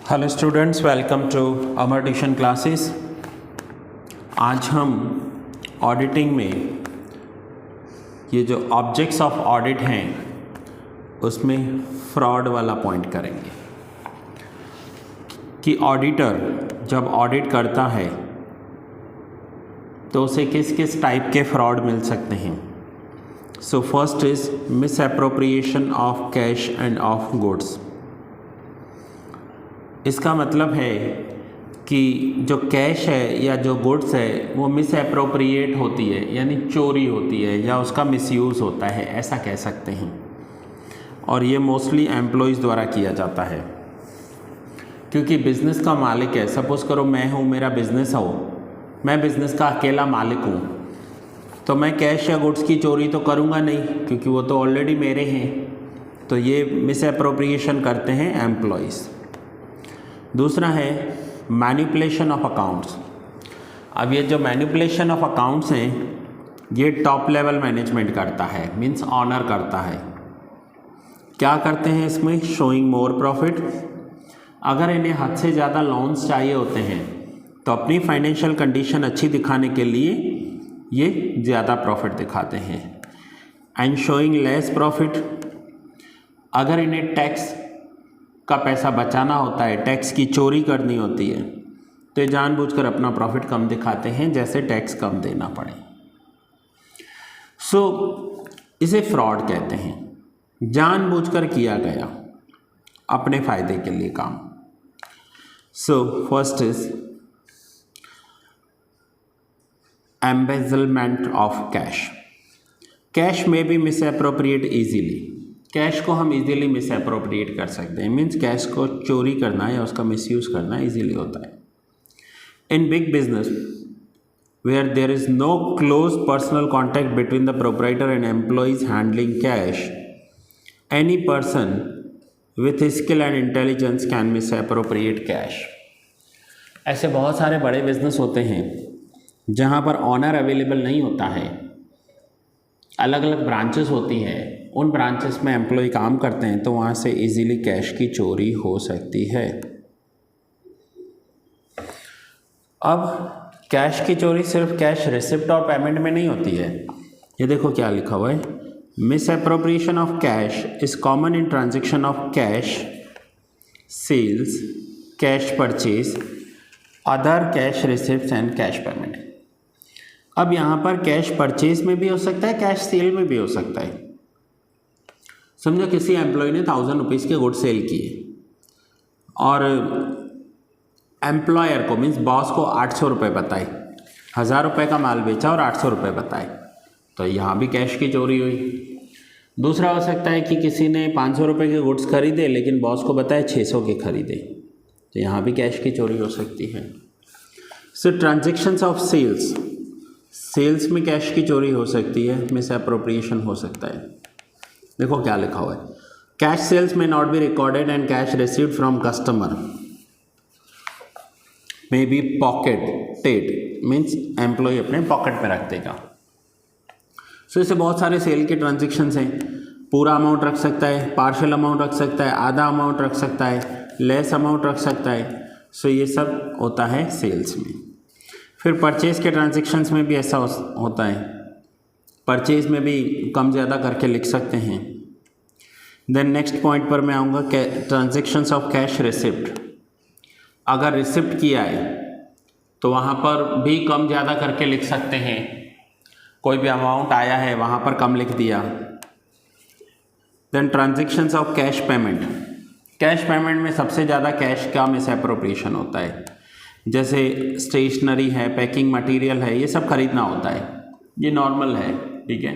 Hello students, welcome to Amar tuition classes. आज हम auditing में ये जो ऑब्जेक्ट्स ऑफ ऑडिट हैं उसमें फ्रॉड वाला पॉइंट करेंगे कि ऑडिटर जब ऑडिट करता है तो उसे किस किस टाइप के फ्रॉड मिल सकते हैं। So first is miss appropriation of cash end of goods. इसका मतलब है कि जो कैश है या जो गुड्स है वो मिस एप्रोप्रिएट होती है, यानी चोरी होती है या उसका मिसयूज़ होता है, ऐसा कह सकते हैं। और ये मोस्टली एम्प्लॉयज़ द्वारा किया जाता है, क्योंकि बिज़नेस का मालिक है। सपोज़ करो मैं हूँ, मेरा बिज़नेस हो, मैं बिज़नेस का अकेला मालिक हूँ, तो मैं कैश या गुड्स की चोरी तो करूँगा नहीं, क्योंकि वो तो ऑलरेडी मेरे हैं। तो ये मिस एप्रोप्रिएशन करते हैं एम्प्लॉयज़। दूसरा है मैनिपुलेशन ऑफ अकाउंट्स। अब ये जो मैनिपुलेशन ऑफ अकाउंट्स हैं ये टॉप लेवल मैनेजमेंट करता है, मीन्स ऑनर करता है। क्या करते हैं इसमें? Showing more profit. अगर इन्हें हद से ज़्यादा लोन्स चाहिए होते हैं तो अपनी फाइनेंशियल कंडीशन अच्छी दिखाने के लिए ये ज़्यादा प्रॉफिट दिखाते हैं। And showing less profit. अगर इन्हें टैक्स का पैसा बचाना होता है, टैक्स की चोरी करनी होती है, तो ये जानबूझकर अपना प्रॉफिट कम दिखाते हैं, जैसे टैक्स कम देना पड़े। इसे फ्रॉड कहते हैं, जानबूझकर किया गया अपने फ़ायदे के लिए काम। First is embezzlement of cash. Cash में भी मिस एप्रोप्रिएट ईजीली। कैश को हम इजीली मिस एप्रोप्रिएट कर सकते हैं, मीन्स कैश को चोरी करना या उसका मिसयूज़ करना इजीली होता है। In big business where there is no close personal contact between the proprietor and employees handling cash, any person with skill and intelligence can misappropriate cash. ऐसे बहुत सारे बड़े बिजनेस होते हैं जहाँ पर ऑनर अवेलेबल नहीं होता है, अलग अलग ब्रांचेस होती हैं, उन ब्रांचेस में एम्प्लॉय काम करते हैं, तो वहाँ से इजीली कैश की चोरी हो सकती है। अब कैश की चोरी सिर्फ कैश रिसिप्ट और पेमेंट में नहीं होती है। ये देखो क्या लिखा हुआ है, misappropriation of cash is common in transaction of cash sales, cash purchase, other cash receipt and cash payment. अब यहाँ पर कैश परचेज में भी हो सकता है, कैश सेल में भी हो सकता है। समझो किसी एम्प्लॉय ने 1000 रुपीज़ के गुड सेल किए और एम्प्लॉयर को, मीन्स बॉस को 800 रुपये बताए। 1000 रुपये का माल बेचा और 800 रुपये बताए, तो यहाँ भी कैश की चोरी हुई। दूसरा हो सकता है कि किसी ने 500 रुपये के गुड्स खरीदे लेकिन बॉस को बताया 600 के खरीदे, तो यहाँ भी कैश की चोरी हो सकती है। ट्रांजेक्शन्स ऑफ सेल्स, सेल्स में कैश की चोरी हो सकती है, मिस एप्रोप्रिएशन हो सकता है। देखो क्या लिखा हुआ है, cash sales may not be recorded and cash received from customer may be pocketed, means employee अपने पॉकेट में रख देगा। इससे बहुत सारे सेल के ट्रांजेक्शन्स हैं। पूरा अमाउंट रख सकता है, पार्शियल अमाउंट रख सकता है, आधा अमाउंट रख सकता है, लेस अमाउंट रख सकता है। ये सब होता है सेल्स में। फिर परचेज़ के ट्रांजेक्शन्स में भी ऐसा होता है, परचेज में भी कम ज़्यादा करके लिख सकते हैं। देन नेक्स्ट पॉइंट पर मैं आऊँगा, ट्रांजेक्शन्स ऑफ कैश रिसिप्ट। अगर रिसिप्ट किया है तो वहाँ पर भी कम ज़्यादा करके लिख सकते हैं। कोई भी अमाउंट आया है वहाँ पर कम लिख दिया। Then transactions of cash payment. Cash payment में सबसे ज़्यादा कैश का मिस एप्रोप्रिएशन होता है, जैसे स्टेशनरी है, पैकिंग मटेरियल है, ये सब खरीदना होता है, ये नॉर्मल है, ठीक है।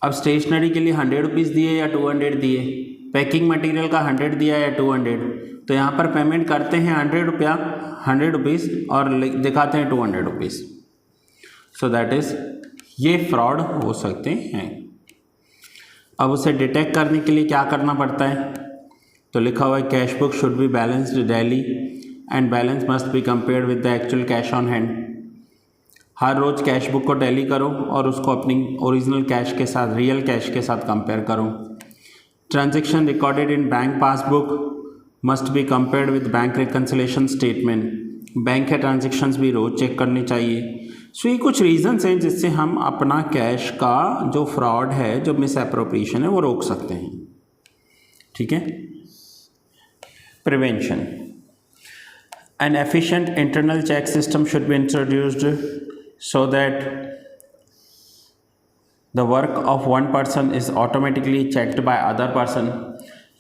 अब स्टेशनरी के लिए 100 रुपीज़ दिए या 200 दिए, पैकिंग मटेरियल का 100 दिया या 200, तो यहाँ पर पेमेंट करते हैं 100 रुपीज़ और दिखाते हैं 200 रुपीज़। दैट इज़, ये फ्रॉड हो सकते हैं। अब उसे डिटेक्ट करने के लिए क्या करना पड़ता है? तो लिखा हुआ है, cash book should be balanced daily and balance must be compared with the actual cash on hand. हर रोज़ कैश बुक को टैली करो और उसको अपनी ओरिजिनल कैश के साथ, रियल कैश के साथ कंपेयर करो। Transaction recorded in bank passbook must be compared with bank reconciliation statement, bank के ट्रांजेक्शन्स भी रोज़ चेक करनी चाहिए। सो ये कुछ रीजंस हैं जिससे हम अपना कैश का जो फ्रॉड है, जो मिस एप्रोप्रिएशन है, वो रोक सकते हैं। ठीक है। Prevention, an efficient internal check system should be introduced so that the work of one person is automatically checked by other person.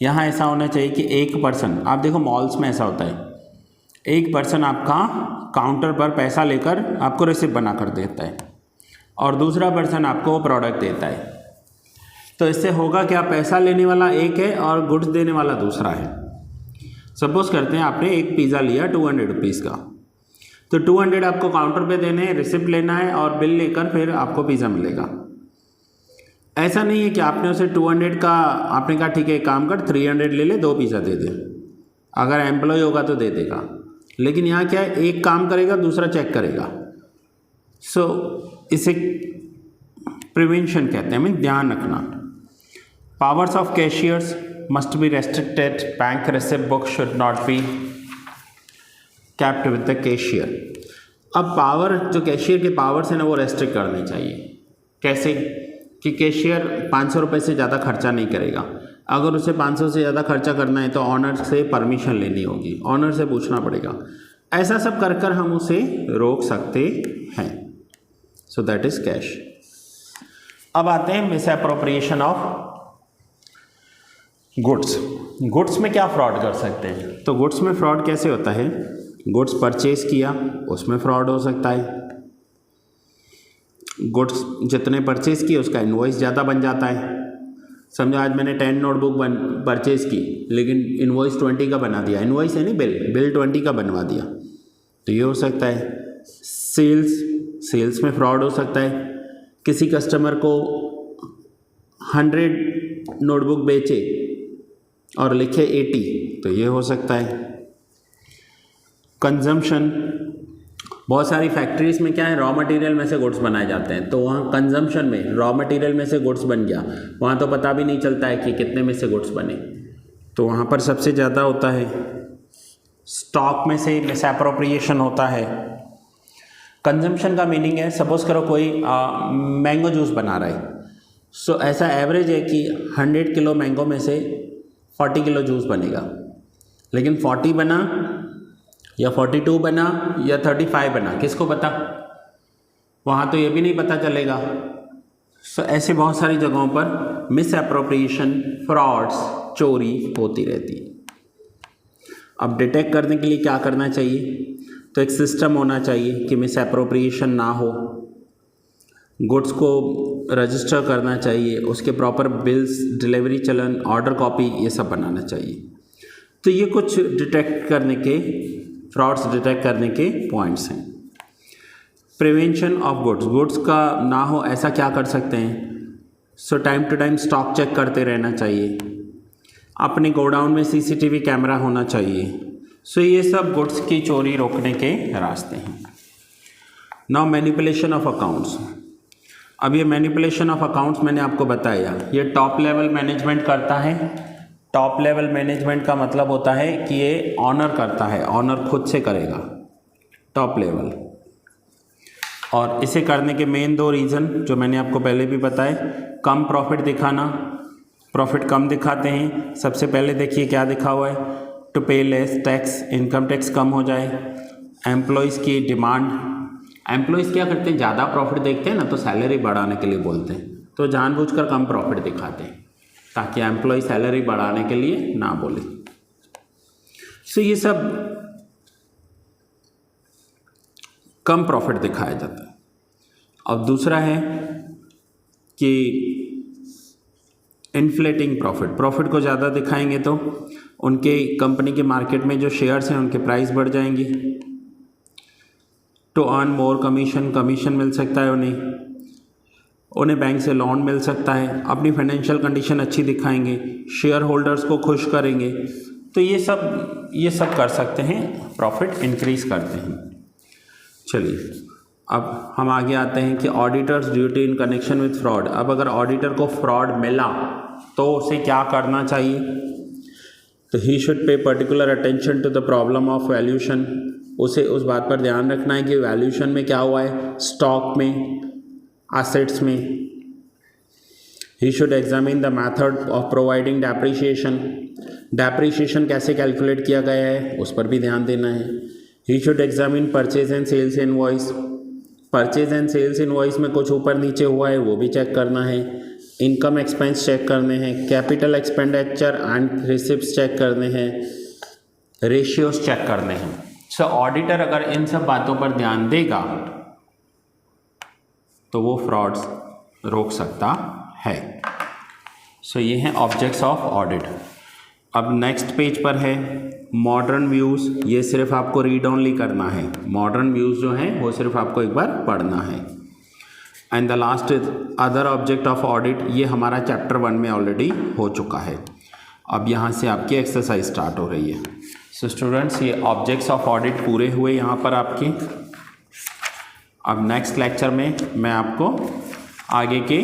यहाँ ऐसा होना चाहिए कि एक पर्सन, आप देखो मॉल्स में ऐसा होता है, एक पर्सन आपका काउंटर पर पैसा लेकर आपको रिसिप्ट बना कर देता है और दूसरा पर्सन आपको वो प्रोडक्ट देता है। तो इससे होगा क्या, पैसा लेने वाला एक है और गुड्स देने वाला दूसरा है। सपोज करते हैं आपने एक पिज़्ज़ा लिया 200 रुपीज़ का, तो 200 आपको काउंटर पे देने हैं, रिसिप्ट लेना है और बिल लेकर फिर आपको पिज़्ज़ा मिलेगा। ऐसा नहीं है कि आपने उसे 200 का, आपने कहा ठीक है एक काम कर 300 ले ले, 2 पिज़्ज़ा दे दे। अगर एम्प्लॉय होगा तो दे देगा, लेकिन यहाँ क्या है, एक काम करेगा दूसरा चेक करेगा। सो इसे प्रिवेंशन कहते हैं, हमें ध्यान रखना। Powers of cashiers must be restricted, bank receipt book should not be kept with the cashier. अब पावर, जो कैशियर के पावर्स हैं ना, वो रेस्ट्रिक्ट करने चाहिए। कैसे कि कैशियर 500 रुपये से ज़्यादा खर्चा नहीं करेगा। अगर उसे 500 से ज़्यादा खर्चा करना है तो ऑनर से परमिशन लेनी होगी, ऑनर से पूछना पड़ेगा। ऐसा सब कर कर हम उसे रोक सकते हैं। So that is cash. अब आते हैं miss appropriation of goods. Goods में क्या फ्रॉड कर सकते हैं? तो गुड्स में फ्रॉड कैसे होता है, गुड्स परचेज किया उसमें फ्रॉड हो सकता है। गुड्स जितने परचेज किए उसका इनवॉइस ज़्यादा बन जाता है। समझो आज मैंने 10 नोटबुक परचेज़ की, लेकिन इनवॉइस 20 का बना दिया। इनवॉइस है नहीं, बिल 20 का बनवा दिया, तो ये हो सकता है। सेल्स में फ्रॉड हो सकता है। किसी कस्टमर को 100 नोटबुक बेचे और लिखे 80, तो ये हो सकता है। कंजम्पशन, बहुत सारी फैक्ट्रीज़ में क्या है, रॉ मटेरियल में से गुड्स बनाए जाते हैं, तो वहाँ कंजम्पशन में रॉ मटेरियल में से गुड्स बन गया, वहाँ तो पता भी नहीं चलता है कि कितने में से गुड्स बने, तो वहाँ पर सबसे ज़्यादा होता है। स्टॉक में से मिस एप्रोप्रिएशन होता है। कंजम्पशन का मीनिंग है, सपोज करो कोई मैंगो जूस बना रहा है, सो ऐसा एवरेज है कि 100 किलो मैंगो में से 40 किलो जूस बनेगा, लेकिन 40 बना या 42 बना या 35 बना, किसको पता? वहाँ तो ये भी नहीं पता चलेगा। सो ऐसे बहुत सारी जगहों पर मिस एप्रोप्रिएशन, फ्रॉड्स, चोरी होती रहती है। अब डिटेक्ट करने के लिए क्या करना चाहिए? तो एक सिस्टम होना चाहिए कि मिस एप्रोप्रिएशन ना हो। गुड्स को रजिस्टर करना चाहिए, उसके प्रॉपर बिल्स, डिलीवरी चलन, ऑर्डर कॉपी, ये सब बनाना चाहिए। तो ये कुछ डिटेक्ट करने के, फ्रॉड्स डिटेक्ट करने के पॉइंट्स हैं। प्रिवेंशन ऑफ गुड्स का ना हो ऐसा क्या कर सकते हैं? So time to time stock check करते रहना चाहिए। अपने गोडाउन में CCTV कैमरा होना चाहिए। सो ये सब गुड्स की चोरी रोकने के रास्ते हैं। Now manipulation of accounts. अब ये मैनिपुलेशन ऑफ अकाउंट्स मैंने आपको बताया, ये टॉप लेवल मैनेजमेंट करता है। टॉप लेवल मैनेजमेंट का मतलब होता है कि ये ऑनर करता है, ऑनर खुद से करेगा, टॉप लेवल। और इसे करने के मेन 2 रीज़न जो मैंने आपको पहले भी बताए, कम प्रॉफिट दिखाना, प्रॉफिट कम दिखाते हैं। सबसे पहले देखिए क्या दिखा हुआ है, टू पे लेस टैक्स, इनकम टैक्स कम हो जाए। एम्प्लॉयज़ की डिमांड, एम्प्लॉयज़ क्या करते हैं, ज़्यादा प्रॉफिट देखते हैं ना, तो सैलरी बढ़ाने के लिए बोलते हैं, तो जानबूझकर कम प्रॉफिट दिखाते हैं ताकि एम्प्लॉय सैलरी बढ़ाने के लिए ना बोले। सो ये सब कम प्रॉफिट दिखाया जाता है। अब दूसरा है कि इन्फ्लेटिंग प्रॉफिट को ज़्यादा दिखाएंगे तो उनके कंपनी के मार्केट में जो शेयर्स हैं उनके प्राइस बढ़ जाएंगे। टू अर्न मोर कमीशन मिल सकता है उन्हें बैंक से लोन मिल सकता है। अपनी फाइनेंशियल कंडीशन अच्छी दिखाएंगे, शेयर होल्डर्स को खुश करेंगे, तो ये सब कर सकते हैं, प्रॉफिट इंक्रीज करते हैं। चलिए अब हम आगे आते हैं कि auditors duty in connection with fraud. अब अगर ऑडिटर को फ्रॉड मिला तो उसे क्या करना चाहिए? तो he should pay particular attention to the problem of valuation, उसे उस बात पर ध्यान रखना है कि वैल्यूशन में क्या हुआ है, स्टॉक में, एसेट्स में। He should examine the method of providing depreciation, depreciation कैसे कैलकुलेट किया गया है उस पर भी ध्यान देना है। He should examine purchase and sales invoice, purchase and sales invoice में कुछ ऊपर नीचे हुआ है वो भी चेक करना है। इनकम एक्सपेंस चेक करने हैं, capital expenditure and receipts check करने हैं, रेशियोज चेक करने हैं। सो ऑडिटर अगर इन सब बातों पर ध्यान देगा तो वो फ्रॉड्स रोक सकता है। सो ये हैं ऑब्जेक्ट्स ऑफ ऑडिट। अब नेक्स्ट पेज पर है मॉडर्न व्यूज़, ये सिर्फ आपको रीड ऑनली करना है। मॉडर्न व्यूज़ जो हैं वो सिर्फ आपको एक बार पढ़ना है। And the last is other object of audit, ये हमारा चैप्टर 1 में ऑलरेडी हो चुका है। अब यहाँ से आपकी एक्सरसाइज स्टार्ट हो रही है। सो स्टूडेंट्स, ये ऑब्जेक्ट्स ऑफ ऑडिट पूरे हुए यहाँ पर आपके। अब नेक्स्ट लेक्चर में मैं आपको आगे के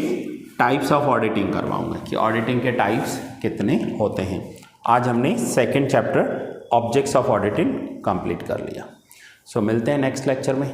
टाइप्स ऑफ ऑडिटिंग करवाऊँगा कि ऑडिटिंग के टाइप्स कितने होते हैं। आज हमने second chapter objects of auditing complete कर लिया। सो मिलते हैं नेक्स्ट लेक्चर में।